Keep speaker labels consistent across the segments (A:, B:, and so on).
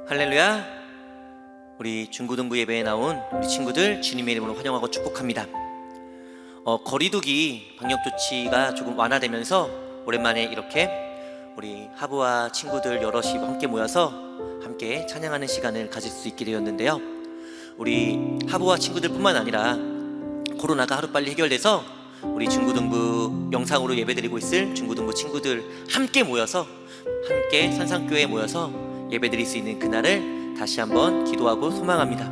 A: 할렐루야. 우리 중고등부 예배에 나온 우리 친구들 주님의 이름으로 환영하고 축복합니다. 거리두기 방역조치가 조금 완화되면서 오랜만에 이렇게 우리 하부와 친구들 여럿이 함께 모여서 함께 찬양하는 시간을 가질 수 있게 되었는데요. 우리 하부와 친구들 뿐만 아니라 코로나가 하루빨리 해결돼서 우리 중고등부 영상으로 예배드리고 있을 중고등부 친구들 함께 모여서 함께 산상교회에 모여서 예배드릴 수 있는 그날을 다시 한번 기도하고 소망합니다.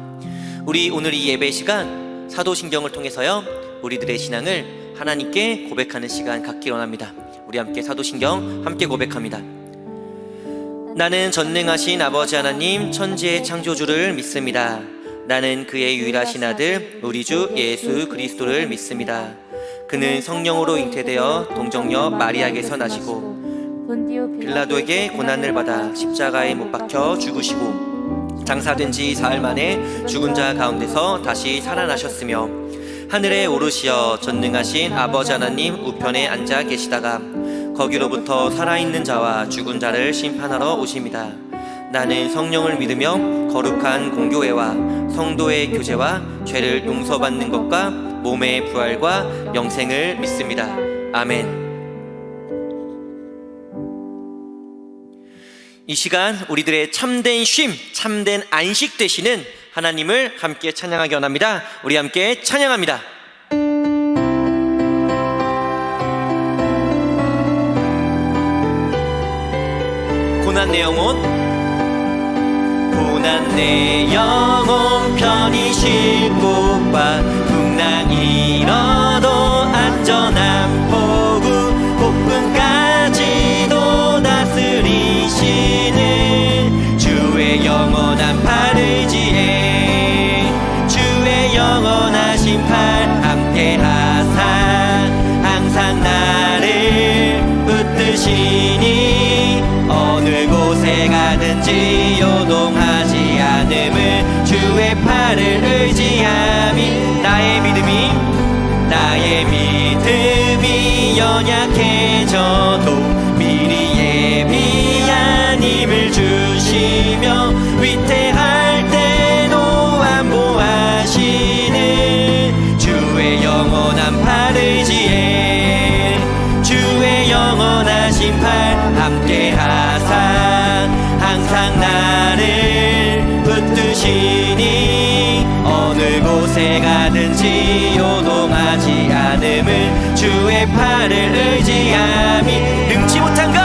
A: 우리 오늘 이 예배 시간 사도신경을 통해서요, 우리들의 신앙을 하나님께 고백하는 시간 갖기 원합니다. 우리 함께 사도신경 함께 고백합니다. 나는 전능하신 아버지 하나님 천지의 창조주를 믿습니다. 나는 그의 유일하신 아들 우리 주 예수 그리스도를 믿습니다. 그는 성령으로 잉태되어 동정녀 마리아에게서 나시고 빌라도에게 고난을 받아 십자가에 못 박혀 죽으시고 장사된 지 사흘 만에 죽은 자 가운데서 다시 살아나셨으며 하늘에 오르시어 전능하신 아버지 하나님 우편에 앉아 계시다가 거기로부터 살아있는 자와 죽은 자를 심판하러 오십니다. 나는 성령을 믿으며 거룩한 공교회와 성도의 교제와 죄를 용서받는 것과 몸의 부활과 영생을 믿습니다. 아멘. 이 시간 우리들의 참된 쉼, 참된 안식 되시는 하나님을 함께 찬양하기 원합니다. 우리 함께 찬양합니다. 고난 내 영혼, 고난 내 영혼 편히 쉴 곳 봐. 풍랑 일어도 안전한 포구 폭풍까지도 다스리시는 주의 영원한 팔 의지해 주의 영원하신 팔 함께하사 항상 나를 붙드시니 어느 곳에 가든지 요동하지 않음을 주의 팔을 의지함이 나의 믿음이 연약해져도 미리 예비한 힘을 주시며 위태할 때도 안보하시는 주의 영원한 팔 의지해 주의 영원하신 팔 함께하사 항상 나를 붙드시니 어느 곳에 가든지 요동하지 않음을 주의 팔을 의지함이 능치 못한 것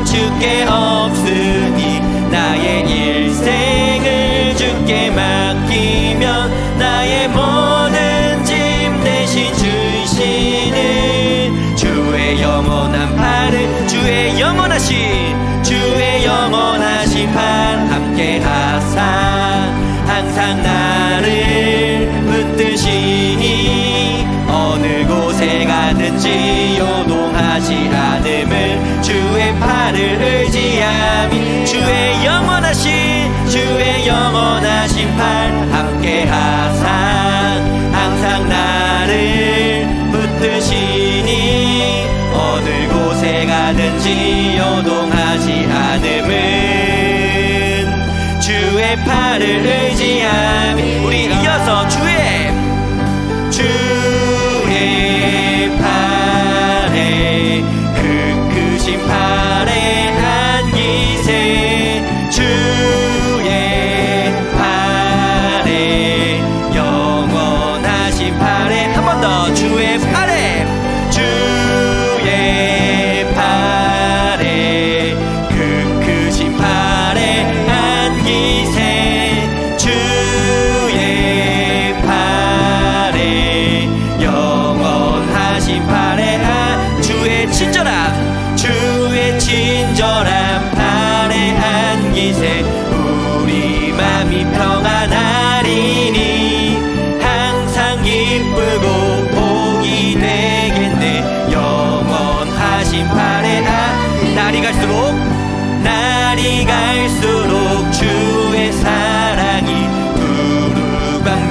A: 주께 없으니 나의 일생을 주께 맡기면 나의 모든 짐 대신 주시는 주의 영원한 팔을 주의 영원하신 팔 함께하사 항상 나를 붙드시니 어느 곳에 가든지 요동하지 않음을 주의 팔을 의지함이 주의 영원하신 팔 함께하사 항상 나를 붙드시니 어느 곳에 가든지 요동하지 않음은 주의 팔을 의지함이 우리 이어서 주의 팔에 그 크신 팔에 안기세 주의 팔에 영원하신 팔에 한 번 더 주의 팔에 그 크신 팔에 안기세 주의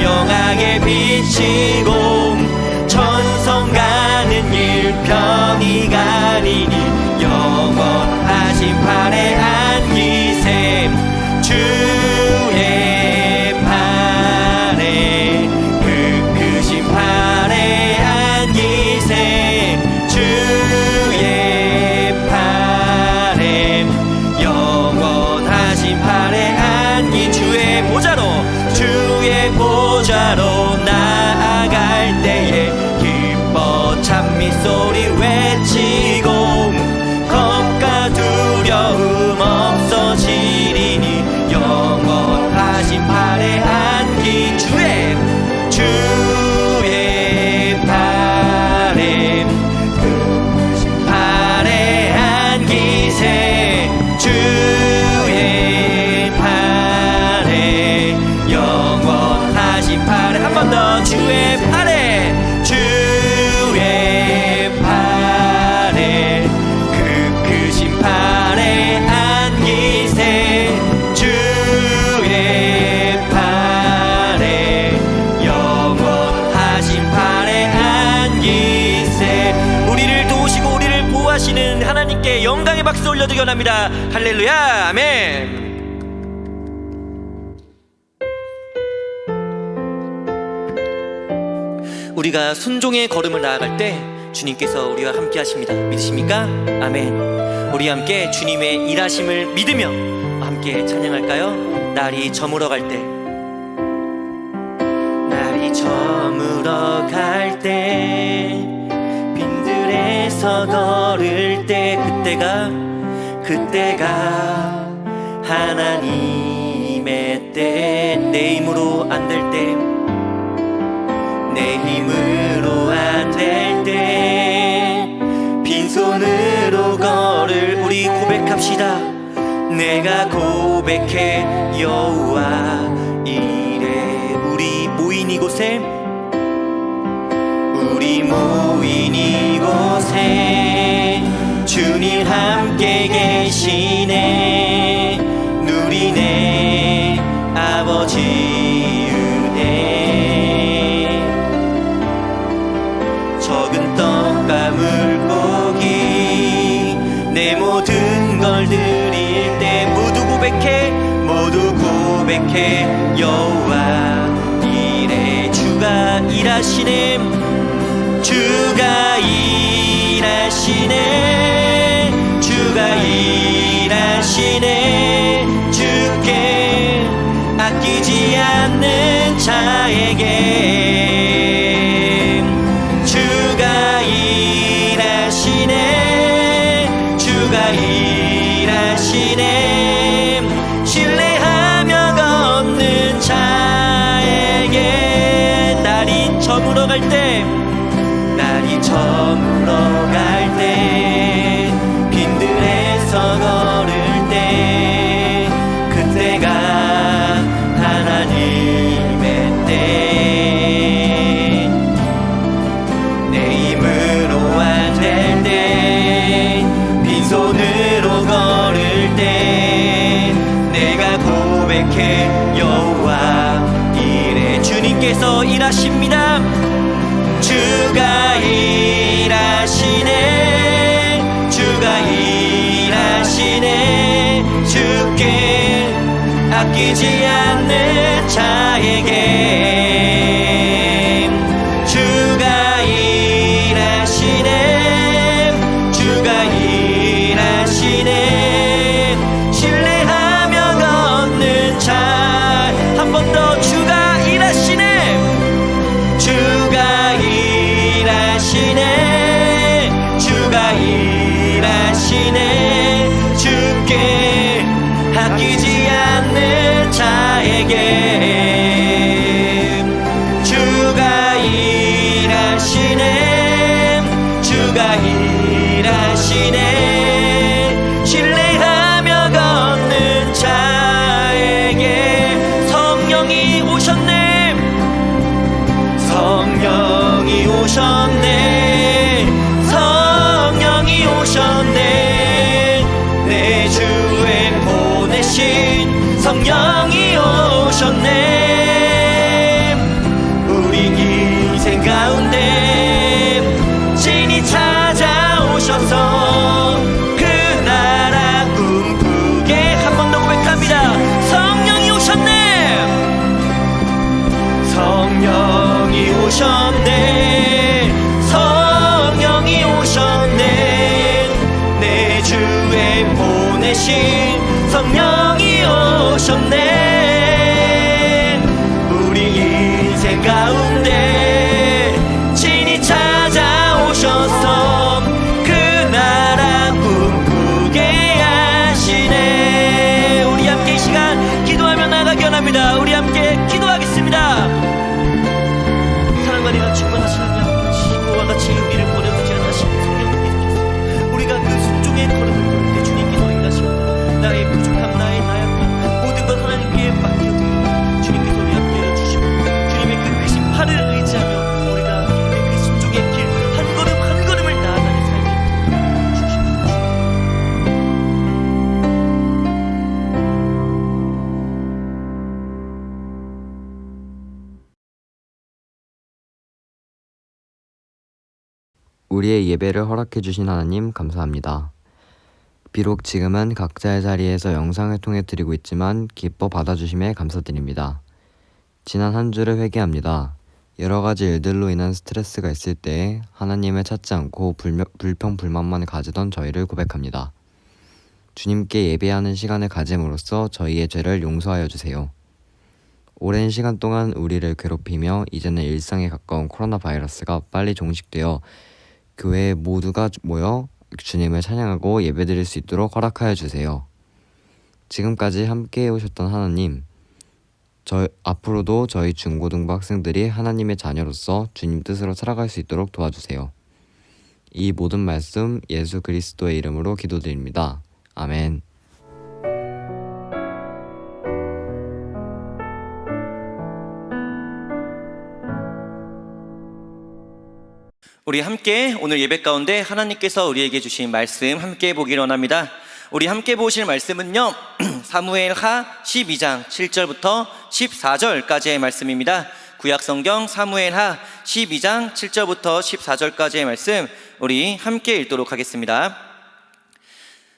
A: 선명하게 비치고 천성가는 일평이 가리니 영원하신 팔에 안기셈 주의 팔에 그 크신 팔에 안기셈 주의 팔에 영원하신 팔에 안기 주의 보좌로 나아갈 때에 기뻐 찬미소리 외치고 겁과 두려움 없어지리니 영원하신 팔에 안기 주의 팔에 그 팔에 안기세 주의 팔에 영원하신 팔에 한 번 더 주의 팔에 그 크신 팔에 안기세 주의 팔에 영원하신 팔에 안기세 우리를 도우시고 우리를 보호하시는 하나님께 영광의 박수 올려드리기 원합니다. 할렐루야 아멘. 우리가 순종의 걸음을 나아갈 때 주님께서 우리와 함께 하십니다. 믿으십니까? 아멘. 우리 함께 주님의 일하심을 믿으며 함께 찬양할까요? 날이 저물어 갈 때, 날이 저물어 갈 때, 빈들에서 걸을 때, 그때가 하나님의 때, 내 힘으로 안 될 때, 내 힘으로 안 될 때 빈손으로 걸을 우리 고백합시다. 내가 고백해 여호와 이래 우리 모인 이곳에 주님 함께 계시네 누리네 아버지 은혜 적은 떡과 물고기 내 모든 걸 드릴 때 모두 고백해 여호와 이래 주가 일하시네 주가 일하시네 주께 아끼지 않는 자에게 주가 일하시네 신뢰하며 걷는 자에게 날이 저물어 갈 때 빈들에서 걸을 때 그때가 하나님의 때 내 힘으로 안 될 때 빈손으로 걸을 때 내가 고백해 여호와 이래 주님께서 일하십니다 주가 일하시네 주께 아끼지 않는 자에게 주가 일하시네 신뢰하며 걷는 자 한 번 더 주가 일하시네 주께 아끼지 않는 자에게 오셨네. 성령이 오셨네. 내 주에 보내신 성령이 오셨네. 우리 인생 가운데 친히 찾아오셔서 그 나라 꿈꾸게 하시네. 우리 함께 이 시간 기도하며 나가기 원합니다. 우리 함께 기도하겠습니다. 사랑과 은혜가 충만하시라면 친구와 같이 우리를 버려두지 않으시는 성령님께서 우리가 그 순종의 걸음을 걸을 때 주님께서 일하십니다. 나의 부족함, 나의 나약함, 모든 것 하나님께 맡겨드리고 주님께서 우리 함께 해주시고 주님의 그 크신 팔을 의지하며 우리가 주님의 그 순종의 길 한 걸음 한 걸음을 나아가는 삶이 주십시오.
B: 우리의 예배를 허락해 주신 하나님 감사합니다. 비록 지금은 각자의 자리에서 영상을 통해 드리고 있지만 기뻐 받아주심에 감사드립니다. 지난 한 주를 회개합니다. 여러 가지 일들로 인한 스트레스가 있을 때 하나님을 찾지 않고 불평불만만 가지던 저희를 고백합니다. 주님께 예배하는 시간을 가짐으로써 저희의 죄를 용서하여 주세요. 오랜 시간 동안 우리를 괴롭히며 이제는 일상에 가까운 코로나 바이러스가 빨리 종식되어 교회 모두가 모여 주님을 찬양하고 예배드릴 수 있도록 허락하여 주세요. 지금까지 함께 오셨던 하나님, 앞으로도 저희 중고등부 학생들이 하나님의 자녀로서 주님 뜻으로 살아갈 수 있도록 도와주세요. 이 모든 말씀 예수 그리스도의 이름으로 기도드립니다. 아멘.
A: 우리 함께 오늘 예배 가운데 하나님께서 우리에게 주신 말씀 함께 보기를 원합니다. 우리 함께 보실 말씀은요 사무엘하 12장 7절부터 14절까지의 말씀입니다. 구약성경 사무엘하 12장 7절부터 14절까지의 말씀 우리 함께 읽도록 하겠습니다.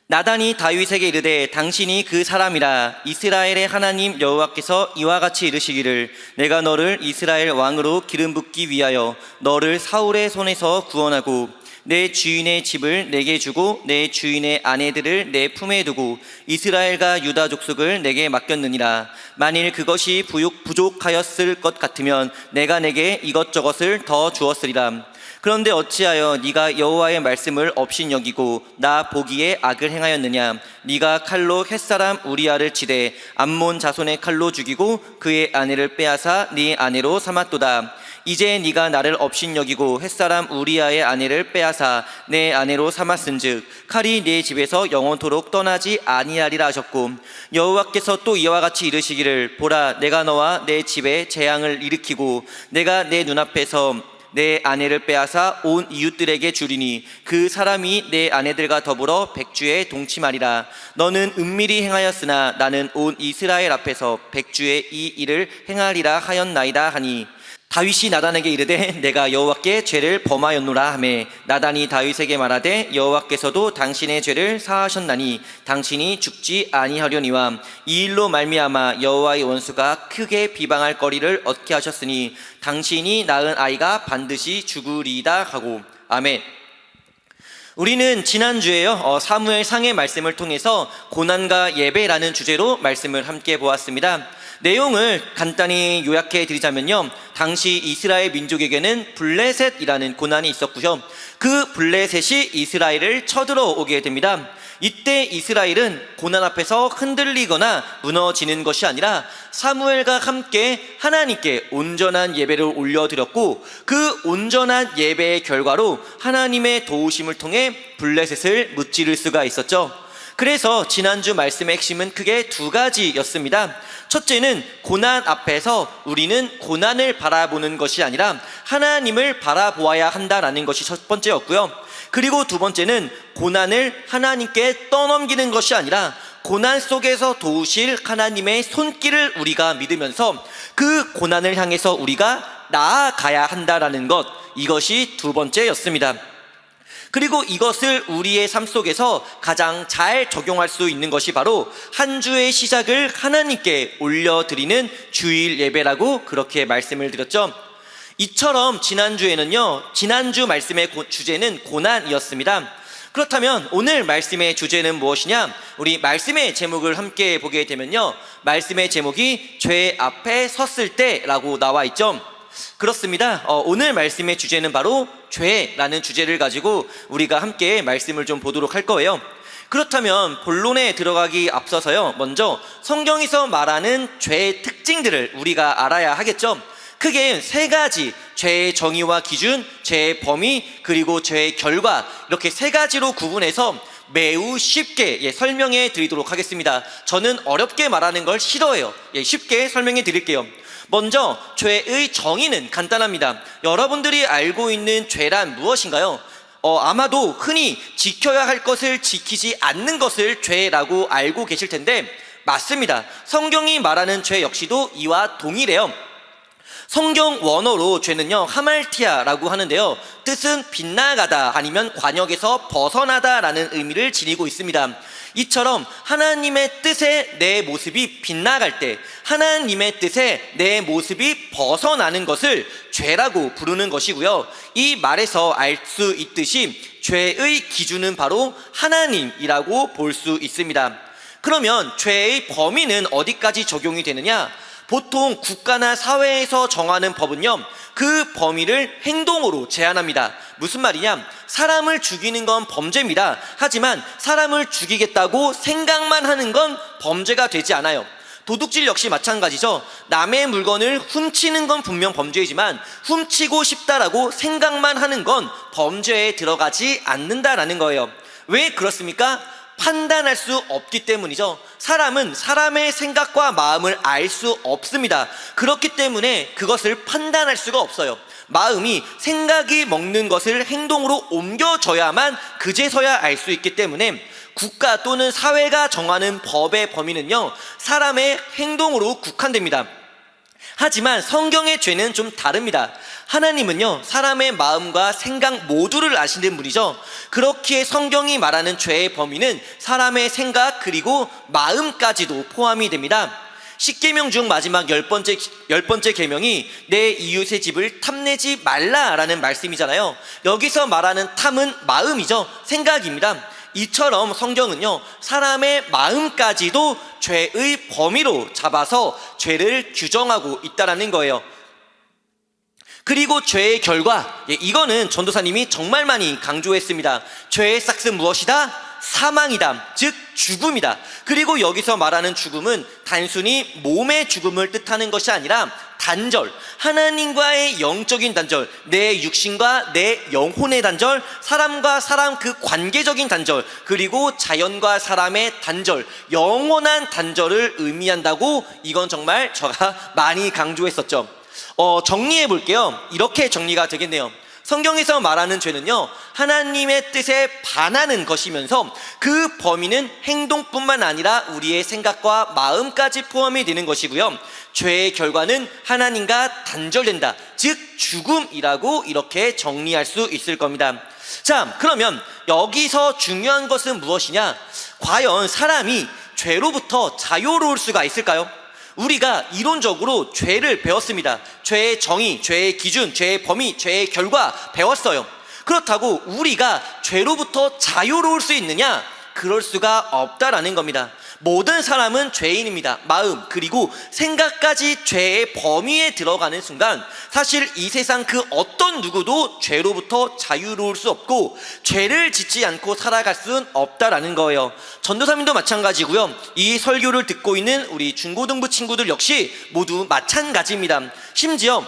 A: 나단이 다윗에게 이르되 당신이 그 사람이라. 이스라엘의 하나님 여호와께서 이와 같이 이르시기를 내가 너를 이스라엘 왕으로 기름 붓기 위하여 너를 사울의 손에서 구원하고 내 주인의 집을 내게 주고 내 주인의 아내들을 내 품에 두고 이스라엘과 유다 족속을 내게 맡겼느니라. 만일 그것이 부족하였을 것 같으면 내가 내게 이것저것을 더 주었으리라. 그런데 어찌하여 네가 여호와의 말씀을 업신여기고 나 보기에 악을 행하였느냐. 네가 칼로 햇사람 우리아를 치되 암몬 자손의 칼로 죽이고 그의 아내를 빼앗아 네 아내로 삼았도다. 이제 네가 나를 업신여기고 햇사람 우리아의 아내를 빼앗아 내 아내로 삼았은즉 칼이 네 집에서 영원토록 떠나지 아니하리라 하셨고 여호와께서 또 이와 같이 이르시기를 보라 내가 너와 내 집에 재앙을 일으키고 내가 내 눈앞에서 내 아내를 빼앗아 온 이웃들에게 주리니 그 사람이 내 아내들과 더불어 백주에 동침하리라. 너는 은밀히 행하였으나 나는 온 이스라엘 앞에서 백주의 이 일을 행하리라 하였나이다 하니 다윗이 나단에게 이르되 내가 여호와께 죄를 범하였노라 하매 나단이 다윗에게 말하되 여호와께서도 당신의 죄를 사하셨나니 당신이 죽지 아니하려니와 이 일로 말미암아 여호와의 원수가 크게 비방할 거리를 얻게 하셨으니 당신이 낳은 아이가 반드시 죽으리이다 하고. 아멘. 우리는 지난주에요 사무엘상의 말씀을 통해서 고난과 예배라는 주제로 말씀을 함께 보았습니다. 내용을 간단히 요약해 드리자면요 당시 이스라엘 민족에게는 블레셋이라는 고난이 있었고요 그 블레셋이 이스라엘을 쳐들어오게 됩니다. 이때 이스라엘은 고난 앞에서 흔들리거나 무너지는 것이 아니라 사무엘과 함께 하나님께 온전한 예배를 올려드렸고 그 온전한 예배의 결과로 하나님의 도우심을 통해 블레셋을 무찌를 수가 있었죠. 그래서 지난주 말씀의 핵심은 크게 두 가지였습니다. 첫째는 고난 앞에서 우리는 고난을 바라보는 것이 아니라 하나님을 바라보아야 한다라는 것이 첫 번째였고요. 그리고 두 번째는 고난을 하나님께 떠넘기는 것이 아니라 고난 속에서 도우실 하나님의 손길을 우리가 믿으면서 그 고난을 향해서 우리가 나아가야 한다라는 것, 이것이 두 번째였습니다. 그리고 이것을 우리의 삶 속에서 가장 잘 적용할 수 있는 것이 바로 한 주의 시작을 하나님께 올려드리는 주일 예배라고 그렇게 말씀을 드렸죠. 이처럼 지난주 말씀의 주제는 고난이었습니다. 그렇다면 오늘 말씀의 주제는 무엇이냐? 우리 말씀의 제목을 함께 보게 되면요, 말씀의 제목이 죄 앞에 섰을 때라고 나와 있죠. 그렇습니다. 오늘 말씀의 주제는 바로 죄라는 주제를 가지고 우리가 함께 말씀을 좀 보도록 할 거예요. 그렇다면 본론에 들어가기 앞서서요, 먼저 성경에서 말하는 죄의 특징들을 우리가 알아야 하겠죠. 크게 세 가지, 죄의 정의와 기준, 죄의 범위, 그리고 죄의 결과, 이렇게 세 가지로 구분해서 매우 쉽게 설명해 드리도록 하겠습니다. 저는 어렵게 말하는 걸 싫어해요. 쉽게 설명해 드릴게요. 먼저 죄의 정의는 간단합니다. 여러분들이 알고 있는 죄란 무엇인가요? 아마도 흔히 지켜야 할 것을 지키지 않는 것을 죄라고 알고 계실 텐데, 맞습니다. 성경이 말하는 죄 역시도 이와 동일해요. 성경 원어로 죄는요, 하말티아라고 하는데요, 뜻은 빗나가다 아니면 관역에서 벗어나다 라는 의미를 지니고 있습니다. 이처럼 하나님의 뜻에 내 모습이 빗나갈 때, 하나님의 뜻에 내 모습이 벗어나는 것을 죄라고 부르는 것이고요, 이 말에서 알 수 있듯이 죄의 기준은 바로 하나님이라고 볼 수 있습니다. 그러면 죄의 범위는 어디까지 적용이 되느냐? 보통 국가나 사회에서 정하는 법은요, 그 범위를 행동으로 제한합니다. 무슨 말이냐? 사람을 죽이는 건 범죄입니다. 하지만 사람을 죽이겠다고 생각만 하는 건 범죄가 되지 않아요. 도둑질 역시 마찬가지죠. 남의 물건을 훔치는 건 분명 범죄이지만 훔치고 싶다라고 생각만 하는 건 범죄에 들어가지 않는다라는 거예요. 왜 그렇습니까? 판단할 수 없기 때문이죠. 사람은 사람의 생각과 마음을 알 수 없습니다. 그렇기 때문에 그것을 판단할 수가 없어요. 마음이 생각이 먹는 것을 행동으로 옮겨져야만 그제서야 알 수 있기 때문에 국가 또는 사회가 정하는 법의 범위는요, 사람의 행동으로 국한됩니다. 하지만 성경의 죄는 좀 다릅니다. 하나님은요, 사람의 마음과 생각 모두를 아시는 분이죠. 그렇기에 성경이 말하는 죄의 범위는 사람의 생각 그리고 마음까지도 포함이 됩니다. 10계명 중 마지막 10번째 계명이 내 이웃의 집을 탐내지 말라라는 말씀이잖아요. 여기서 말하는 탐은 마음이죠. 생각입니다. 이처럼 성경은요, 사람의 마음까지도 죄의 범위로 잡아서 죄를 규정하고 있다는 거예요. 그리고 죄의 결과, 이거는 전도사님이 정말 많이 강조했습니다. 죄의 싹은 무엇이다? 사망이다. 즉 죽음이다. 그리고 여기서 말하는 죽음은 단순히 몸의 죽음을 뜻하는 것이 아니라 단절, 하나님과의 영적인 단절, 내 육신과 내 영혼의 단절, 사람과 사람 그 관계적인 단절, 그리고 자연과 사람의 단절, 영원한 단절을 의미한다고, 이건 정말 제가 많이 강조했었죠. 정리해 볼게요. 이렇게 정리가 되겠네요. 성경에서 말하는 죄는요, 하나님의 뜻에 반하는 것이면서 그 범위는 행동뿐만 아니라 우리의 생각과 마음까지 포함이 되는 것이고요, 죄의 결과는 하나님과 단절된다, 즉 죽음이라고 이렇게 정리할 수 있을 겁니다. 자, 그러면 여기서 중요한 것은 무엇이냐? 과연 사람이 죄로부터 자유로울 수가 있을까요? 우리가 이론적으로 죄를 배웠습니다. 죄의 정의, 죄의 기준, 죄의 범위, 죄의 결과 배웠어요. 그렇다고 우리가 죄로부터 자유로울 수 있느냐? 그럴 수가 없다라는 겁니다. 모든 사람은 죄인입니다. 마음 그리고 생각까지 죄의 범위에 들어가는 순간 사실 이 세상 그 어떤 누구도 죄로부터 자유로울 수 없고 죄를 짓지 않고 살아갈 수는 없다라는 거예요. 전도사님도 마찬가지고요, 이 설교를 듣고 있는 우리 중고등부 친구들 역시 모두 마찬가지입니다. 심지어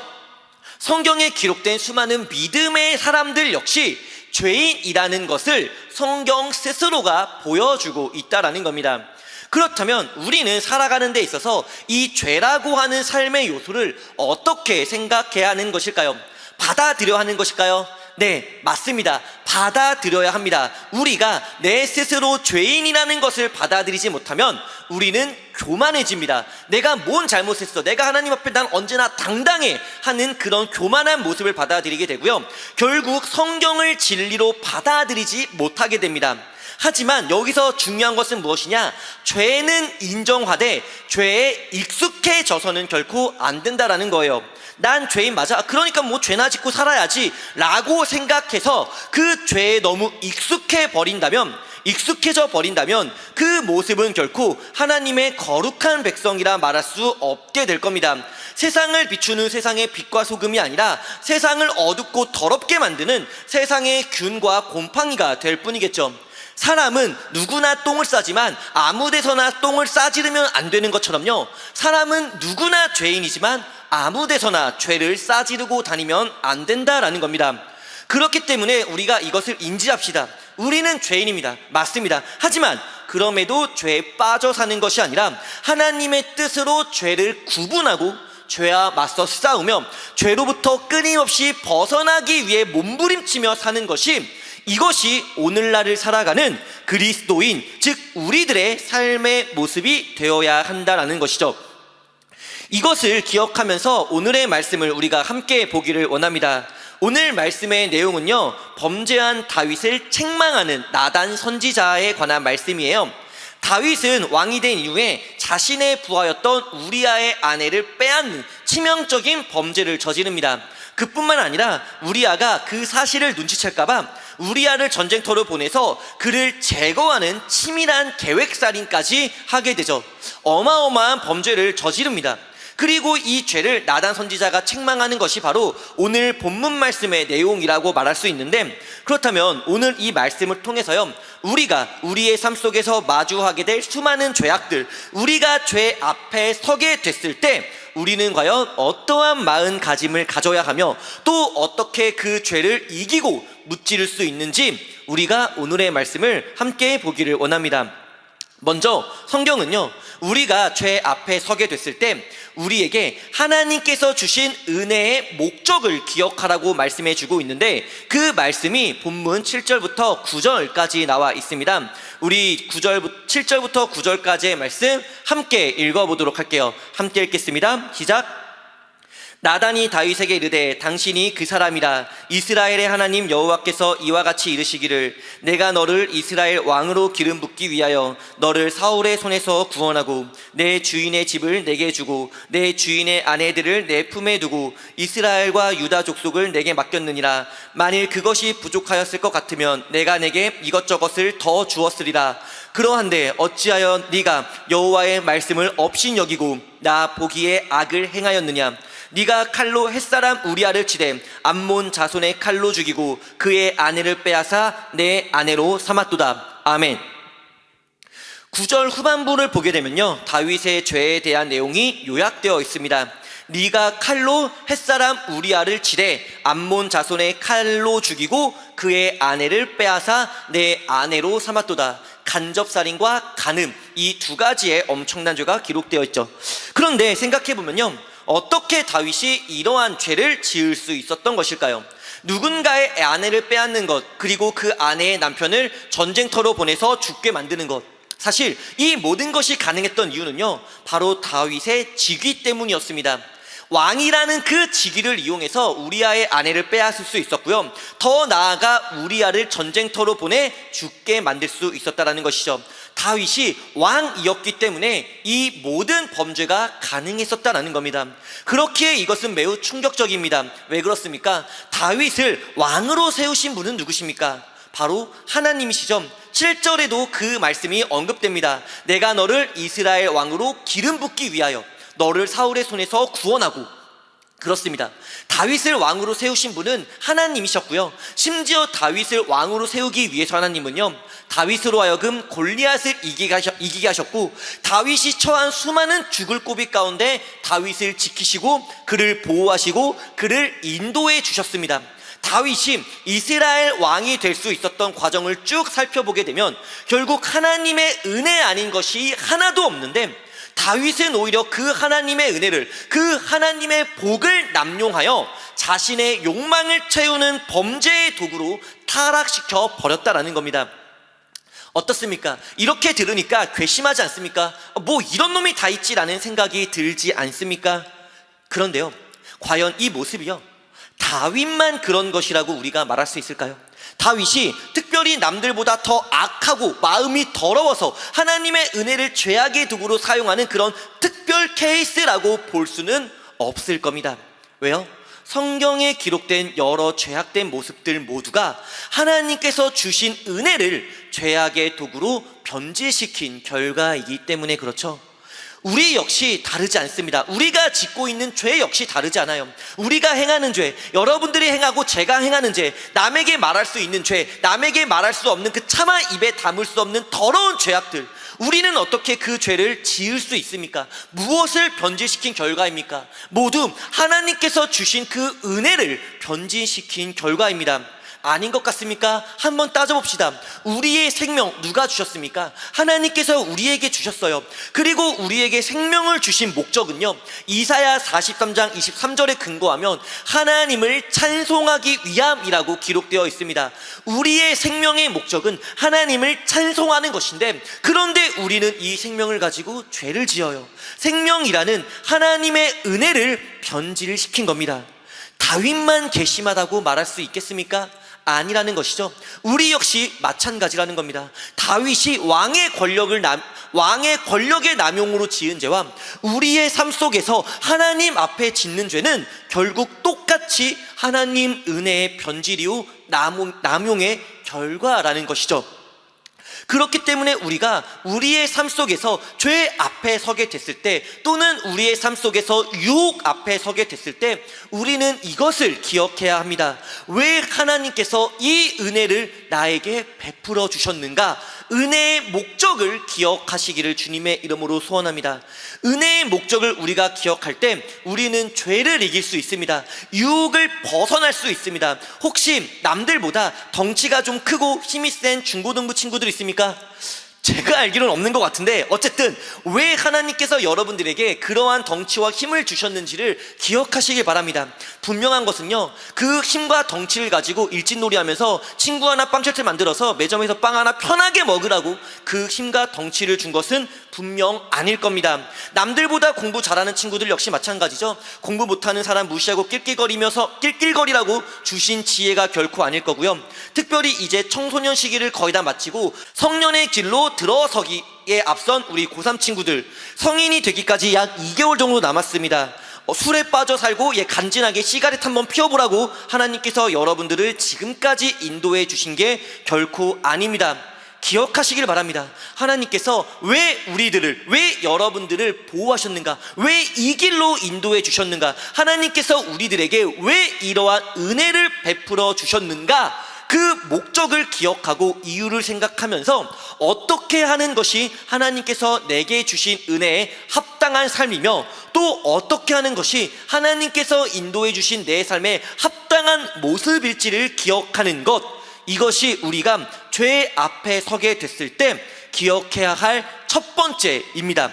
A: 성경에 기록된 수많은 믿음의 사람들 역시 죄인이라는 것을 성경 스스로가 보여주고 있다라는 겁니다. 그렇다면 우리는 살아가는 데 있어서 이 죄라고 하는 삶의 요소를 어떻게 생각해야 하는 것일까요? 받아들여야 하는 것일까요? 네, 맞습니다. 받아들여야 합니다. 우리가 내 스스로 죄인이라는 것을 받아들이지 못하면 우리는 교만해집니다. 내가 뭔 잘못했어, 내가 하나님 앞에 난 언제나 당당해 하는 그런 교만한 모습을 받아들이게 되고요, 결국 성경을 진리로 받아들이지 못하게 됩니다. 하지만 여기서 중요한 것은 무엇이냐? 죄는 인정하되 죄에 익숙해져서는 결코 안 된다라는 거예요. 난 죄인 맞아, 그러니까 뭐 죄나 짓고 살아야지 라고 생각해서 그 죄에 너무 익숙해져 버린다면 그 모습은 결코 하나님의 거룩한 백성이라 말할 수 없게 될 겁니다. 세상을 비추는 세상의 빛과 소금이 아니라 세상을 어둡고 더럽게 만드는 세상의 균과 곰팡이가 될 뿐이겠죠. 사람은 누구나 똥을 싸지만 아무 데서나 똥을 싸지르면 안 되는 것처럼요, 사람은 누구나 죄인이지만 아무 데서나 죄를 싸지르고 다니면 안 된다라는 겁니다. 그렇기 때문에 우리가 이것을 인지합시다. 우리는 죄인입니다. 맞습니다. 하지만 그럼에도 죄에 빠져 사는 것이 아니라 하나님의 뜻으로 죄를 구분하고 죄와 맞서 싸우며 죄로부터 끊임없이 벗어나기 위해 몸부림치며 사는 것이, 이것이 오늘날을 살아가는 그리스도인, 즉 우리들의 삶의 모습이 되어야 한다라는 것이죠. 이것을 기억하면서 오늘의 말씀을 우리가 함께 보기를 원합니다. 오늘 말씀의 내용은요, 범죄한 다윗을 책망하는 나단 선지자에 관한 말씀이에요. 다윗은 왕이 된 이후에 자신의 부하였던 우리아의 아내를 빼앗는 치명적인 범죄를 저지릅니다. 그뿐만 아니라 우리아가 그 사실을 눈치챌까봐 우리아를 전쟁터로 보내서 그를 제거하는 치밀한 계획살인까지 하게 되죠. 어마어마한 범죄를 저지릅니다. 그리고 이 죄를 나단 선지자가 책망하는 것이 바로 오늘 본문 말씀의 내용이라고 말할 수 있는데, 그렇다면 오늘 이 말씀을 통해서요, 우리가 우리의 삶 속에서 마주하게 될 수많은 죄악들, 우리가 죄 앞에 서게 됐을 때 우리는 과연 어떠한 마음가짐을 가져야 하며 또 어떻게 그 죄를 이기고 무찌를 수 있는지 우리가 오늘의 말씀을 함께 보기를 원합니다. 먼저 성경은요, 우리가 죄 앞에 서게 됐을 때 우리에게 하나님께서 주신 은혜의 목적을 기억하라고 말씀해 주고 있는데, 그 말씀이 본문 7절부터 9절까지 나와 있습니다. 우리 7절부터 9절까지의 말씀 함께 읽어보도록 할게요. 함께 읽겠습니다. 시작. 나단이 다윗에게 이르되 당신이 그 사람이라. 이스라엘의 하나님 여호와께서 이와 같이 이르시기를 내가 너를 이스라엘 왕으로 기름 붓기 위하여 너를 사울의 손에서 구원하고 내 주인의 집을 내게 주고 내 주인의 아내들을 내 품에 두고 이스라엘과 유다 족속을 내게 맡겼느니라. 만일 그것이 부족하였을 것 같으면 내가 내게 이것저것을 더 주었으리라. 그러한데 어찌하여 네가 여호와의 말씀을 업신여기고 나 보기에 악을 행하였느냐. 네가 칼로 햇사람 우리아를 치되 암몬 자손의 칼로 죽이고 그의 아내를 빼앗아 내 아내로 삼았도다. 아멘. 9절 후반부를 보게 되면요, 다윗의 죄에 대한 내용이 요약되어 있습니다. 네가 칼로 햇사람 우리아를 치되 암몬 자손의 칼로 죽이고 그의 아내를 빼앗아 내 아내로 삼았도다. 간접살인과 간음, 이 두 가지의 엄청난 죄가 기록되어 있죠. 그런데 생각해보면요, 어떻게 다윗이 이러한 죄를 지을 수 있었던 것일까요? 누군가의 아내를 빼앗는 것, 그리고 그 아내의 남편을 전쟁터로 보내서 죽게 만드는 것, 사실 이 모든 것이 가능했던 이유는요, 바로 다윗의 직위 때문이었습니다. 왕이라는 그 직위를 이용해서 우리아의 아내를 빼앗을 수 있었고요, 더 나아가 우리아를 전쟁터로 보내 죽게 만들 수 있었다는 것이죠. 다윗이 왕이었기 때문에 이 모든 범죄가 가능했었다는 겁니다. 그렇기에 이것은 매우 충격적입니다. 왜 그렇습니까? 다윗을 왕으로 세우신 분은 누구십니까? 바로 하나님이시죠. 7절에도 그 말씀이 언급됩니다. 내가 너를 이스라엘 왕으로 기름 붓기 위하여 너를 사울의 손에서 구원하고. 그렇습니다. 다윗을 왕으로 세우신 분은 하나님이셨고요, 심지어 다윗을 왕으로 세우기 위해서 하나님은요, 다윗으로 하여금 골리앗을 이기게 하셨고, 다윗이 처한 수많은 죽을 고비 가운데 다윗을 지키시고 그를 보호하시고 그를 인도해 주셨습니다. 다윗이 이스라엘 왕이 될 수 있었던 과정을 쭉 살펴보게 되면 결국 하나님의 은혜 아닌 것이 하나도 없는데, 다윗은 오히려 그 하나님의 은혜를, 그 하나님의 복을 남용하여 자신의 욕망을 채우는 범죄의 도구로 타락시켜 버렸다라는 겁니다. 어떻습니까? 이렇게 들으니까 괘씸하지 않습니까? 뭐 이런 놈이 다 있지라는 생각이 들지 않습니까? 그런데요, 과연 이 모습이요, 다윗만 그런 것이라고 우리가 말할 수 있을까요? 다윗이 특별히 남들보다 더 악하고 마음이 더러워서 하나님의 은혜를 죄악의 도구로 사용하는 그런 특별 케이스라고 볼 수는 없을 겁니다. 왜요? 성경에 기록된 여러 죄악된 모습들 모두가 하나님께서 주신 은혜를 죄악의 도구로 변질시킨 결과이기 때문에 그렇죠. 우리 역시 다르지 않습니다. 우리가 짓고 있는 죄 역시 다르지 않아요. 우리가 행하는 죄, 여러분들이 행하고 제가 행하는 죄, 남에게 말할 수 있는 죄, 남에게 말할 수 없는 그 차마 입에 담을 수 없는 더러운 죄악들, 우리는 어떻게 그 죄를 지을 수 있습니까? 무엇을 변질시킨 결과입니까? 모두 하나님께서 주신 그 은혜를 변질시킨 결과입니다. 아닌 것 같습니까? 한번 따져봅시다. 우리의 생명 누가 주셨습니까? 하나님께서 우리에게 주셨어요. 그리고 우리에게 생명을 주신 목적은요, 이사야 43장 23절에 근거하면 하나님을 찬송하기 위함이라고 기록되어 있습니다. 우리의 생명의 목적은 하나님을 찬송하는 것인데, 그런데 우리는 이 생명을 가지고 죄를 지어요. 생명이라는 하나님의 은혜를 변질시킨 겁니다. 다윗만 괘씸하다고 말할 수 있겠습니까? 아니라는 것이죠. 우리 역시 마찬가지라는 겁니다. 다윗이 왕의 권력의 남용으로 지은 죄와 우리의 삶 속에서 하나님 앞에 짓는 죄는 결국 똑같이 하나님 은혜의 변질 이후 남용의 결과라는 것이죠. 그렇기 때문에 우리가 우리의 삶 속에서 죄 앞에 서게 됐을 때, 또는 우리의 삶 속에서 유혹 앞에 서게 됐을 때 우리는 이것을 기억해야 합니다. 왜 하나님께서 이 은혜를 나에게 베풀어 주셨는가? 은혜의 목적을 기억하시기를 주님의 이름으로 소원합니다. 은혜의 목적을 우리가 기억할 때 우리는 죄를 이길 수 있습니다. 유혹을 벗어날 수 있습니다. 혹시 남들보다 덩치가 좀 크고 힘이 센 중고등부 친구들 있습니까? 제가 알기로는 없는 것 같은데, 어쨌든 왜 하나님께서 여러분들에게 그러한 덩치와 힘을 주셨는지를 기억하시길 바랍니다. 분명한 것은요, 그 힘과 덩치를 가지고 일진놀이 하면서 친구 하나 빵 셔틀 만들어서 매점에서 빵 하나 편하게 먹으라고 그 힘과 덩치를 준 것은 분명 아닐 겁니다. 남들보다 공부 잘하는 친구들 역시 마찬가지죠. 공부 못하는 사람 무시하고 낄낄거리라고 주신 지혜가 결코 아닐 거고요. 특별히 이제 청소년 시기를 거의 다 마치고 성년의 길로 들어서기에 앞선 우리 고3 친구들, 성인이 되기까지 약 2개월 정도 남았습니다. 술에 빠져 살고 간지나게 시가렛 한번 피워보라고 하나님께서 여러분들을 지금까지 인도해 주신 게 결코 아닙니다. 기억하시길 바랍니다. 하나님께서 왜 여러분들을 보호하셨는가? 왜 이 길로 인도해 주셨는가? 하나님께서 우리들에게 왜 이러한 은혜를 베풀어 주셨는가? 그 목적을 기억하고 이유를 생각하면서 어떻게 하는 것이 하나님께서 내게 주신 은혜에 합당한 삶이며, 또 어떻게 하는 것이 하나님께서 인도해 주신 내 삶에 합당한 모습일지를 기억하는 것, 이것이 우리가 죄 앞에 서게 됐을 때 기억해야 할 첫 번째입니다.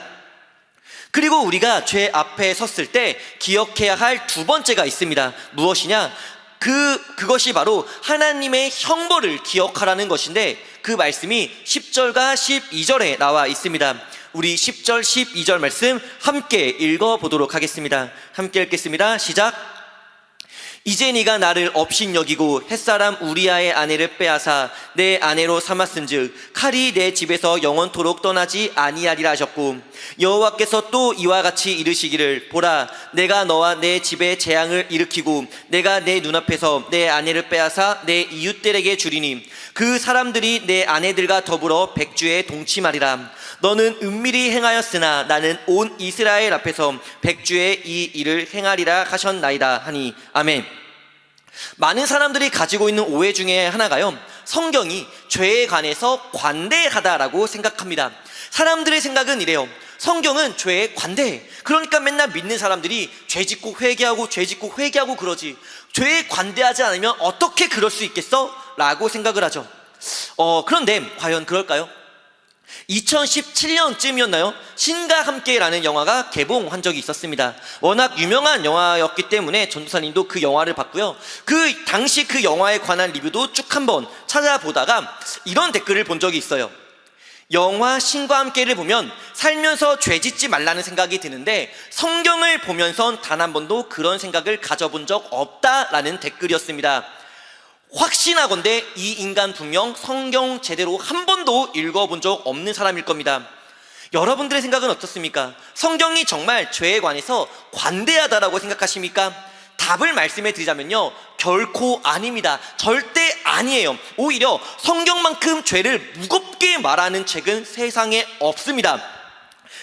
A: 그리고 우리가 죄 앞에 섰을 때 기억해야 할 두 번째가 있습니다. 무엇이냐? 그것이 바로 하나님의 형벌을 기억하라는 것인데, 그 말씀이 10절과 12절에 나와 있습니다. 우리 10절 12절 말씀 함께 읽어보도록 하겠습니다. 함께 읽겠습니다. 시작. 이제 네가 나를 업신여기고 햇사람 우리아의 아내를 빼앗아 내 아내로 삼았은즉 칼이 내 집에서 영원토록 떠나지 아니하리라 하셨고, 여호와께서 또 이와 같이 이르시기를, 보라, 내가 너와 내 집에 재앙을 일으키고 내가 내 눈앞에서 내 아내를 빼앗아 내 이웃들에게 주리니 그 사람들이 내 아내들과 더불어 백주에 동침하리라. 너는 은밀히 행하였으나 나는 온 이스라엘 앞에서 백주에 이 일을 행하리라 하셨나이다 하니. 아멘. 많은 사람들이 가지고 있는 오해 중에 하나가요, 성경이 죄에 관해서 관대하다라고 생각합니다. 사람들의 생각은 이래요. 성경은 죄에 관대해. 그러니까 맨날 믿는 사람들이 죄 짓고 회개하고 그러지, 죄에 관대하지 않으면 어떻게 그럴 수 있겠어? 라고 생각을 하죠. 그런데 과연 그럴까요? 2017년쯤이었나요? 신과 함께라는 영화가 개봉한 적이 있었습니다. 워낙 유명한 영화였기 때문에 전도사님도 그 영화를 봤고요. 그 당시 그 영화에 관한 리뷰도 쭉 한번 찾아보다가 이런 댓글을 본 적이 있어요. 영화 신과 함께를 보면 살면서 죄 짓지 말라는 생각이 드는데 성경을 보면선 단 한 번도 그런 생각을 가져본 적 없다라는 댓글이었습니다. 확신하건대 이 인간 분명 성경 제대로 한 번도 읽어본 적 없는 사람일 겁니다. 여러분들의 생각은 어떻습니까? 성경이 정말 죄에 관해서 관대하다라고 생각하십니까? 답을 말씀해 드리자면요, 결코 아닙니다. 절대 아니에요. 오히려 성경만큼 죄를 무겁게 말하는 책은 세상에 없습니다.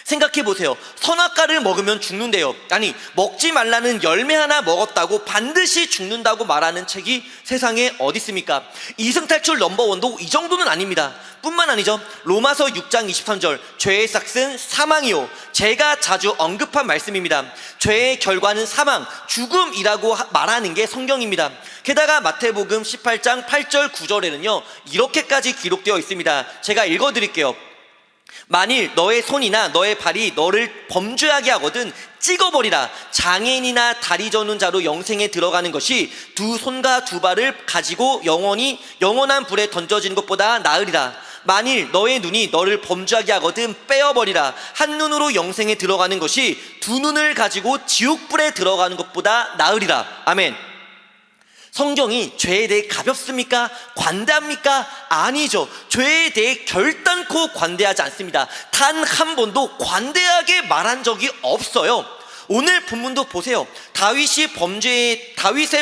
A: 생각해 보세요. 선악과를 먹으면 죽는데요, 아니 먹지 말라는 열매 하나 먹었다고 반드시 죽는다고 말하는 책이 세상에 어디 있습니까? 이승탈출 넘버원도 이 정도는 아닙니다. 뿐만 아니죠, 로마서 6장 23절 죄의 삭은 사망이요, 제가 자주 언급한 말씀입니다. 죄의 결과는 사망, 죽음이라고 말하는 게 성경입니다. 게다가 마태복음 18장 8절 9절에는요 이렇게까지 기록되어 있습니다. 제가 읽어드릴게요. 만일 너의 손이나 너의 발이 너를 범죄하게 하거든 찍어버리라. 장애인이나 다리 저는 자로 영생에 들어가는 것이 두 손과 두 발을 가지고 영원한 불에 던져지는 것보다 나으리라. 만일 너의 눈이 너를 범죄하게 하거든 빼어버리라. 한 눈으로 영생에 들어가는 것이 두 눈을 가지고 지옥불에 들어가는 것보다 나으리라. 아멘. 성경이 죄에 대해 가볍습니까? 관대합니까? 아니죠. 죄에 대해 결단코 관대하지 않습니다. 단 한 번도 관대하게 말한 적이 없어요. 오늘 본문도 보세요. 다윗의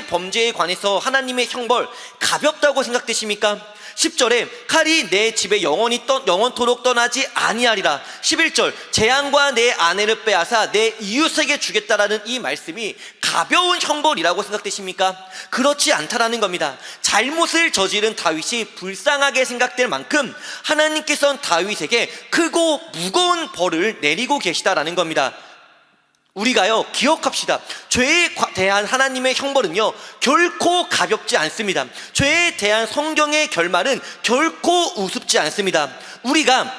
A: 범죄에 관해서 하나님의 형벌 가볍다고 생각되십니까? 10절에 칼이 내 집에 영원토록 떠나지 아니하리라. 11절 재앙과 내 아내를 빼앗아 내 이웃에게 주겠다라는 이 말씀이 가벼운 형벌이라고 생각되십니까? 그렇지 않다라는 겁니다. 잘못을 저지른 다윗이 불쌍하게 생각될 만큼 하나님께서는 다윗에게 크고 무거운 벌을 내리고 계시다라는 겁니다. 우리가요 기억합시다. 죄에 대한 하나님의 형벌은요 결코 가볍지 않습니다. 죄에 대한 성경의 결말은 결코 우습지 않습니다. 우리가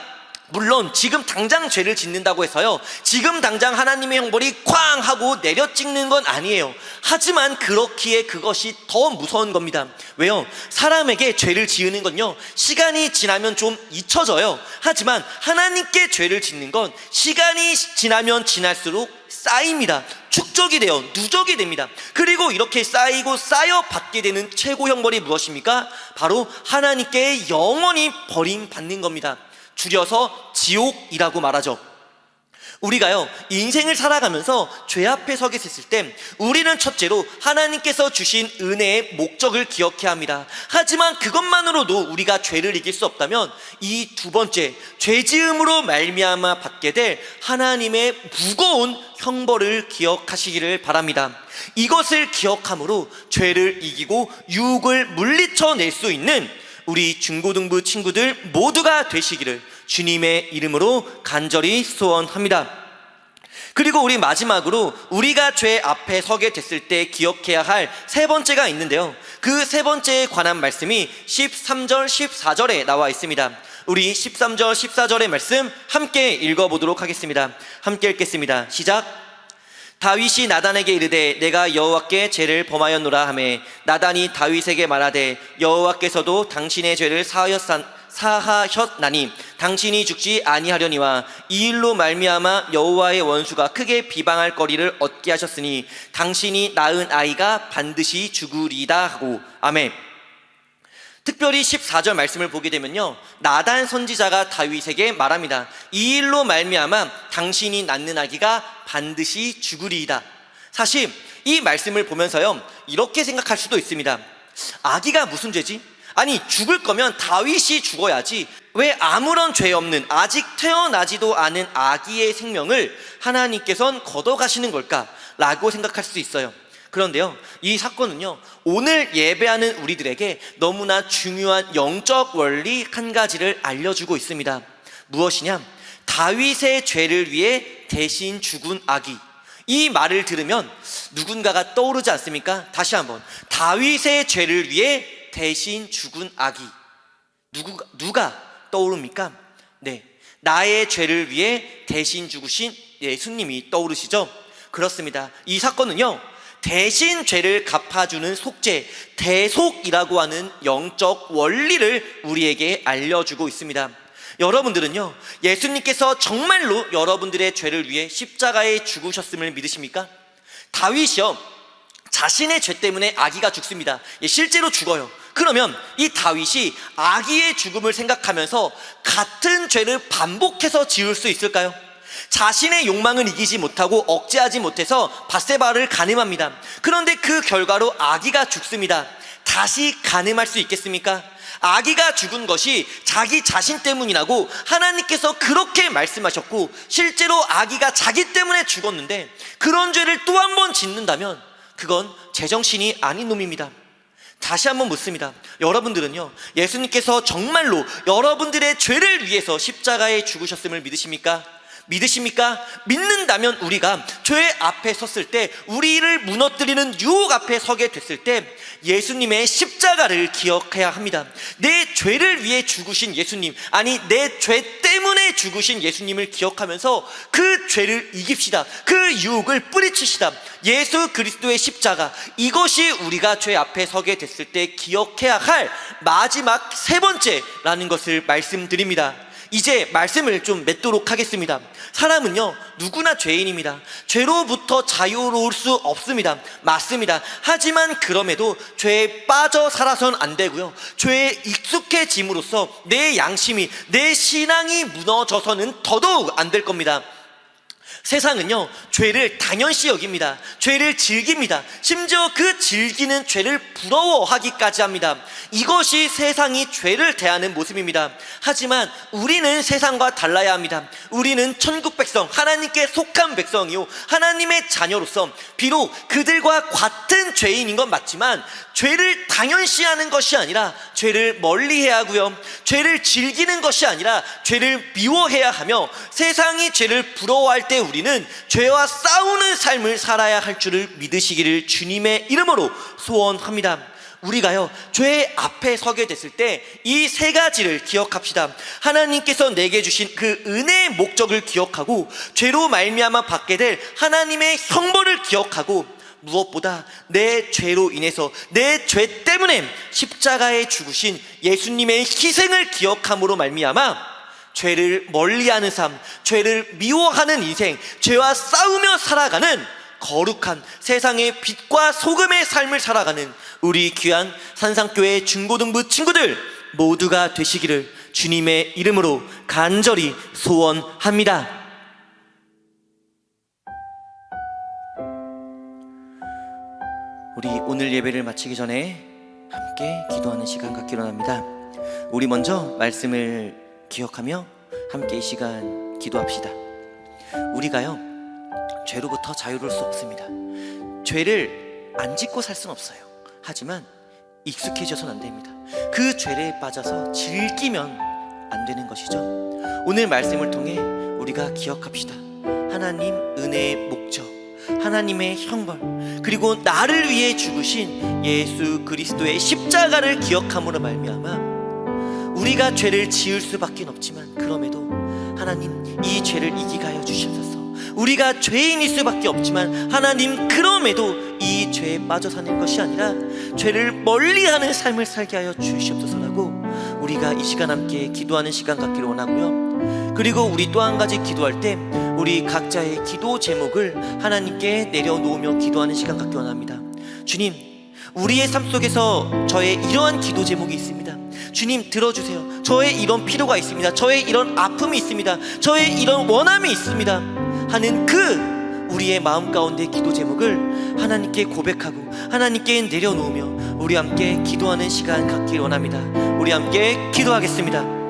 A: 물론 지금 당장 죄를 짓는다고 해서요 지금 당장 하나님의 형벌이 쾅 하고 내려 찍는 건 아니에요. 하지만 그렇기에 그것이 더 무서운 겁니다. 왜요? 사람에게 죄를 지으는 건요 시간이 지나면 좀 잊혀져요. 하지만 하나님께 죄를 짓는 건 시간이 지나면 지날수록 쌓입니다. 축적이 돼요. 누적이 됩니다. 그리고 이렇게 쌓이고 쌓여 받게 되는 최고 형벌이 무엇입니까? 바로 하나님께 영원히 버림받는 겁니다. 줄여서 지옥이라고 말하죠. 우리가요 인생을 살아가면서 죄 앞에 서게 됐을 때 우리는 첫째로 하나님께서 주신 은혜의 목적을 기억해야 합니다. 하지만 그것만으로도 우리가 죄를 이길 수 없다면 이 두 번째, 죄지음으로 말미암아 받게 될 하나님의 무거운 형벌을 기억하시기를 바랍니다. 이것을 기억함으로 죄를 이기고 유혹을 물리쳐낼 수 있는 우리 중고등부 친구들 모두가 되시기를 주님의 이름으로 간절히 소원합니다. 그리고 우리 마지막으로 우리가 죄 앞에 서게 됐을 때 기억해야 할 세 번째가 있는데요, 그 세 번째에 관한 말씀이 13절 14절에 나와 있습니다. 우리 13절 14절의 말씀 함께 읽어보도록 하겠습니다. 함께 읽겠습니다. 시작. 다윗이 나단에게 이르되 내가 여호와께 죄를 범하였노라 하매 나단이 다윗에게 말하되 여호와께서도 당신의 죄를 사하셨나니 당신이 죽지 아니하려니와 이 일로 말미암아 여호와의 원수가 크게 비방할 거리를 얻게 하셨으니 당신이 낳은 아이가 반드시 죽으리다 하고. 아멘. 특별히 14절 말씀을 보게 되면요 나단 선지자가 다윗에게 말합니다. 이 일로 말미암아 당신이 낳는 아기가 반드시 죽으리이다. 사실 이 말씀을 보면서요 이렇게 생각할 수도 있습니다. 아기가 무슨 죄지? 아니 죽을 거면 다윗이 죽어야지 왜 아무런 죄 없는 아직 태어나지도 않은 아기의 생명을 하나님께서는 걷어가시는 걸까? 라고 생각할 수 있어요. 그런데요 이 사건은요 오늘 예배하는 우리들에게 너무나 중요한 영적 원리 한 가지를 알려주고 있습니다. 무엇이냐? 다윗의 죄를 위해 대신 죽은 아기. 이 말을 들으면 누군가가 떠오르지 않습니까? 다시 한번, 다윗의 죄를 위해 대신 죽은 아기. 누가 떠오릅니까? 네, 나의 죄를 위해 대신 죽으신 예수님이 떠오르시죠? 그렇습니다. 이 사건은요 대신 죄를 갚아주는 속죄, 대속이라고 하는 영적 원리를 우리에게 알려주고 있습니다. 여러분들은요 예수님께서 정말로 여러분들의 죄를 위해 십자가에 죽으셨음을 믿으십니까? 다윗이요 자신의 죄 때문에 아기가 죽습니다. 실제로 죽어요. 그러면 이 다윗이 아기의 죽음을 생각하면서 같은 죄를 반복해서 지을 수 있을까요? 자신의 욕망을 이기지 못하고 억제하지 못해서 밧세바를 간음합니다. 그런데 그 결과로 아기가 죽습니다. 다시 간음할 수 있겠습니까? 아기가 죽은 것이 자기 자신 때문이라고 하나님께서 그렇게 말씀하셨고, 실제로 아기가 자기 때문에 죽었는데 그런 죄를 또 한 번 짓는다면 그건 제정신이 아닌 놈입니다. 다시 한번 묻습니다. 여러분들은요, 예수님께서 정말로 여러분들의 죄를 위해서 십자가에 죽으셨음을 믿으십니까? 믿으십니까? 믿는다면 우리가 죄 앞에 섰을 때, 우리를 무너뜨리는 유혹 앞에 서게 됐을 때 예수님의 십자가를 기억해야 합니다. 내 죄를 위해 죽으신 예수님, 아니 내 죄 때문에 죽으신 예수님을 기억하면서 그 죄를 이깁시다. 그 유혹을 뿌리치시다. 예수 그리스도의 십자가, 이것이 우리가 죄 앞에 서게 됐을 때 기억해야 할 마지막 세 번째라는 것을 말씀드립니다. 이제 말씀을 좀 맺도록 하겠습니다. 사람은요, 누구나 죄인입니다. 죄로부터 자유로울 수 없습니다. 맞습니다. 하지만 그럼에도 죄에 빠져 살아선 안 되고요, 죄에 익숙해짐으로써 내 양심이, 내 신앙이 무너져서는 더더욱 안 될 겁니다. 세상은요, 죄를 당연시 여깁니다. 죄를 즐깁니다. 심지어 그 즐기는 죄를 부러워하기까지 합니다. 이것이 세상이 죄를 대하는 모습입니다. 하지만 우리는 세상과 달라야 합니다. 우리는 천국 백성, 하나님께 속한 백성이요, 하나님의 자녀로서 비록 그들과 같은 죄인인 건 맞지만 죄를 당연시하는 것이 아니라 죄를 멀리해야 하고요, 죄를 즐기는 것이 아니라 죄를 미워해야 하며, 세상이 죄를 부러워할 때 우리는 죄와 싸우는 삶을 살아야 할 줄을 믿으시기를 주님의 이름으로 소원합니다. 우리가요, 죄 앞에 서게 됐을 때 이 세 가지를 기억합시다. 하나님께서 내게 주신 그 은혜의 목적을 기억하고, 죄로 말미암아 받게 될 하나님의 형벌을 기억하고, 무엇보다 내 죄로 인해서, 내 죄 때문에 십자가에 죽으신 예수님의 희생을 기억함으로 말미암아 죄를 멀리하는 삶, 죄를 미워하는 인생, 죄와 싸우며 살아가는 거룩한 세상의 빛과 소금의 삶을 살아가는 우리 귀한 산상교회 중고등부 친구들 모두가 되시기를 주님의 이름으로 간절히 소원합니다. 우리 오늘 예배를 마치기 전에 함께 기도하는 시간 갖기로 합니다. 우리 먼저 말씀을 기억하며 함께 이 시간 기도합시다. 우리가요, 죄로부터 자유로울 수 없습니다. 죄를 안 짓고 살 수는 없어요. 하지만 익숙해져서는 안 됩니다. 그 죄에 빠져서 즐기면 안 되는 것이죠. 오늘 말씀을 통해 우리가 기억합시다. 하나님 은혜의 목적, 하나님의 형벌, 그리고 나를 위해 죽으신 예수 그리스도의 십자가를 기억함으로 말미암아 우리가 죄를 지을 수밖에 없지만, 그럼에도 하나님 이 죄를 이기게 하여 주시옵소서. 우리가 죄인일 수밖에 없지만 하나님 그럼에도 이 죄에 빠져 사는 것이 아니라 죄를 멀리하는 삶을 살게 하여 주시옵소서라고 우리가 이 시간 함께 기도하는 시간 갖기를 원하고요. 그리고 우리 또 한 가지 기도할 때 우리 각자의 기도 제목을 하나님께 내려놓으며 기도하는 시간 갖기를 원합니다. 주님, 우리의 삶 속에서 저의 이러한 기도 제목이 있습니다. 주님 들어주세요. 저의 이런 필요가 있습니다. 저의 이런 아픔이 있습니다. 저의 이런 원함이 있습니다 하는 그 우리의 마음 가운데 기도 제목을 하나님께 고백하고 하나님께 내려놓으며 우리 함께 기도하는 시간 갖기를 원합니다. 우리 함께 기도하겠습니다.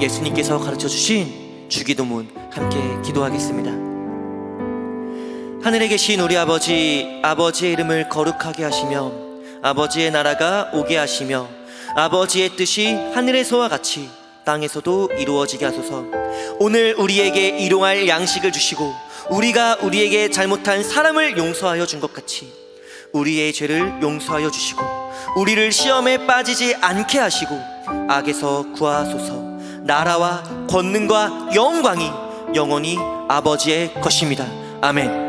A: 예수님께서 가르쳐 주신 주기도문 함께 기도하겠습니다. 하늘에 계신 우리 아버지, 아버지의 이름을 거룩하게 하시며 아버지의 나라가 오게 하시며 아버지의 뜻이 하늘에서와 같이 땅에서도 이루어지게 하소서. 오늘 우리에게 일용할 양식을 주시고 우리가 우리에게 잘못한 사람을 용서하여 준 것 같이 우리의 죄를 용서하여 주시고 우리를 시험에 빠지지 않게 하시고 악에서 구하소서. 나라와 권능과 영광이 영원히 아버지의 것입니다. 아멘.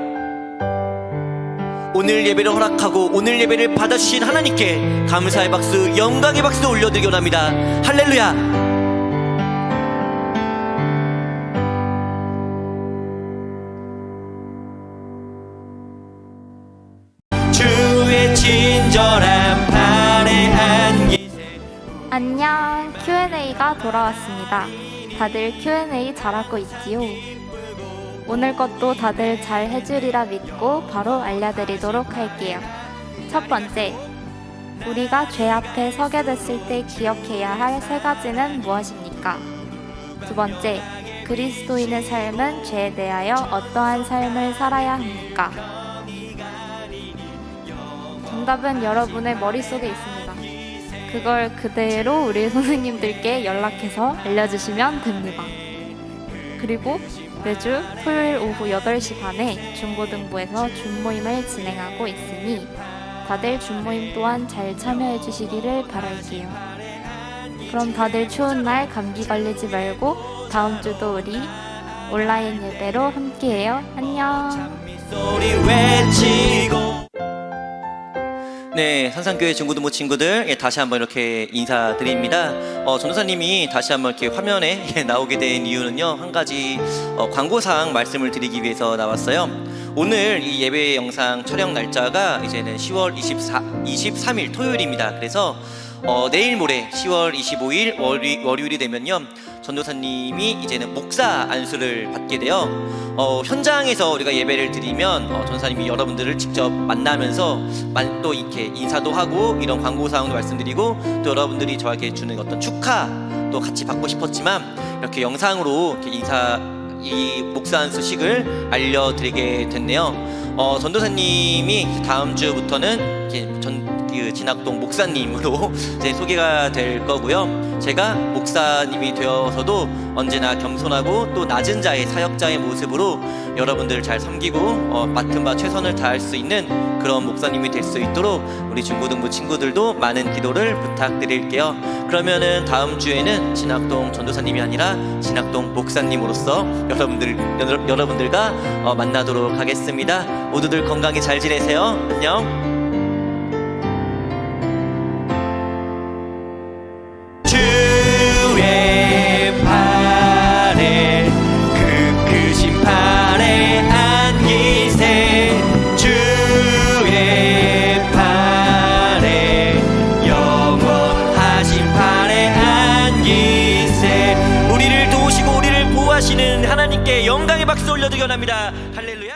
A: 오늘 예배를 허락하고 오늘 예배를 받아주신 하나님께 감사의 박수, 영광의 박수 올려드리기 원합니다. 할렐루야. 주의 친절한 팔에 안기세.
C: 안녕, Q&A가 돌아왔습니다. 다들 Q&A 잘하고 있지요? 오늘 것도 다들 잘 해주리라 믿고 바로 알려드리도록 할게요. 첫 번째, 우리가 죄 앞에 서게 됐을 때 기억해야 할 세 가지는 무엇입니까? 두 번째, 그리스도인의 삶은 죄에 대하여 어떠한 삶을 살아야 합니까? 정답은 여러분의 머릿속에 있습니다. 그걸 그대로 우리 선생님들께 연락해서 알려주시면 됩니다. 그리고 매주 토요일 오후 8시 반에 중고등부에서 준모임을 진행하고 있으니 다들 준모임 또한 잘 참여해 주시기를 바랄게요. 그럼 다들 추운 날 감기 걸리지 말고 다음 주도 우리 온라인 예배로 함께해요. 안녕.
A: 네, 산상교회 중고등부 친구들, 다시 한번 이렇게 인사드립니다. 전도사님이 다시 한번 이렇게 화면에 나오게 된 이유는요, 한 가지 광고사항 말씀을 드리기 위해서 나왔어요. 오늘 이 예배 영상 촬영 날짜가 이제는 10월 23일 토요일입니다. 그래서 내일 모레 10월 25일 월요일이 되면요, 전도사님이 이제는 목사 안수를 받게 돼요. 현장에서 우리가 예배를 드리면 전도사님이 여러분들을 직접 만나면서 또 이렇게 인사도 하고 이런 광고사항도 말씀드리고 또 여러분들이 저에게 주는 어떤 축하도 같이 받고 싶었지만 이렇게 영상으로 이렇게 이 목사 안수식을 알려드리게 됐네요. 전도사님이 다음 주부터는 이렇게 진학동 목사님으로 이제 소개가 될 거고요. 제가 목사님이 되어서도 언제나 겸손하고 또 낮은 자의 사역자의 모습으로 여러분들을 잘 섬기고 맡은 바 최선을 다할 수 있는 그런 목사님이 될 수 있도록 우리 중고등부 친구들도 많은 기도를 부탁드릴게요. 그러면은 다음 주에는 진학동 전도사님이 아니라 진학동 목사님으로서 여러분들과 만나도록 하겠습니다. 모두들 건강히 잘 지내세요. 안녕. 하나님께 영광의 박수 올려드리기 원합니다. 할렐루야.